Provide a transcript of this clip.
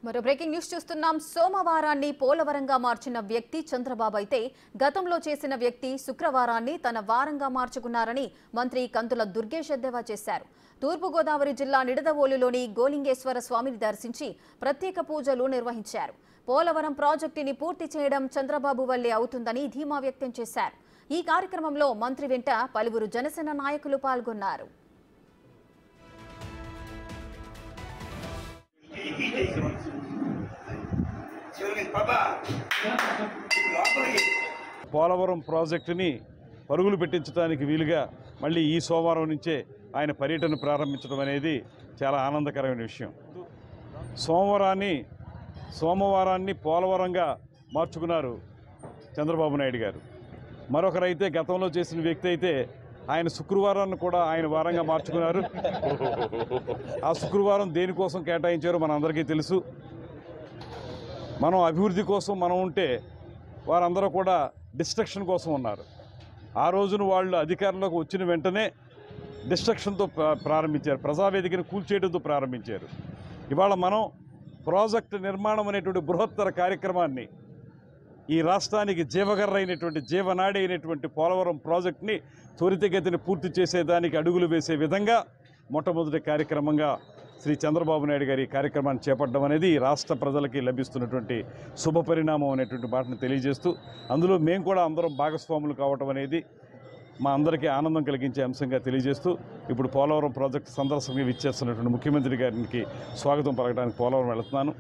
మరో breaking news చూస్తున్నాం. సోమవారాన్ని పోలవరంగా మార్చిన వ్యక్తి చంద్రబాబు అయితే గతంలో చేసిన వ్యక్తి శుక్రవారాన్ని తన వారంగా మార్చుకున్నారని మంత్రి కందుల దుర్గేష్ ఎద్దేవా చేశారు. తూర్పుగోదావరి జిల్లా నిడదవోలులోని గోలింగేశ్వర స్వామిని దర్శించి ప్రత్యేక పూజలు నిర్వహించారు. పోలవరం ప్రాజెక్టుని పూర్తి చేయడం చంద్రబాబు వల్లే అవుతుందని ధీమా వ్యక్తం చేశారు. ఈ కార్యక్రమంలో మంత్రి వెంట పలువురు జనసేన నాయకులు పాల్గొన్నారు. పోలవరం ప్రాజెక్టుని పరుగులు పెట్టించడానికి వీలుగా మళ్ళీ ఈ సోమవారం నుంచే ఆయన పర్యటన ప్రారంభించడం అనేది చాలా ఆనందకరమైన విషయం. సోమవారాన్ని పోలవరంగా మార్చుకున్నారు చంద్రబాబు నాయుడు గారు. మరొకరైతే గతంలో చేసిన వ్యక్తి అయితే ఆయన శుక్రవారాన్ని కూడా ఆయన వారంగా మార్చుకున్నారు. ఆ శుక్రవారం దేనికోసం కేటాయించారో మనందరికీ తెలుసు. మనం అభివృద్ధి కోసం మనం ఉంటే వారందరూ కూడా డిస్ట్రక్షన్ కోసం ఉన్నారు. ఆ రోజున వాళ్ళు అధికారంలోకి వచ్చిన వెంటనే డిస్ట్రక్షన్తో ప్రారంభించారు, ప్రజావేదికను కూల్చేయడంతో ప్రారంభించారు. ఇవాళ మనం ప్రాజెక్టు నిర్మాణం అనేటువంటి బృహత్తర కార్యక్రమాన్ని, ఈ రాష్ట్రానికి జీవగర్రైనటువంటి జీవనాడి అయినటువంటి పోలవరం ప్రాజెక్టుని త్వరితగతిని పూర్తి చేసేదానికి అడుగులు వేసే విధంగా మొట్టమొదటి కార్యక్రమంగా శ్రీ చంద్రబాబు నాయుడు గారి ఈ కార్యక్రమాన్ని చేపట్టడం అనేది రాష్ట్ర ప్రజలకి లభిస్తున్నటువంటి శుభపరిణామం అనేటువంటి మాటను తెలియజేస్తూ, అందులో మేము కూడా అందరం భాగస్వాములు కావటం అనేది మా అందరికీ ఆనందం కలిగించే అంశంగా తెలియజేస్తూ, ఇప్పుడు పోలవరం ప్రాజెక్టు సందర్శనగా విచ్చేస్తున్నటువంటి ముఖ్యమంత్రి గారికి స్వాగతం పలకడానికి పోలవరం వెళుతున్నాను.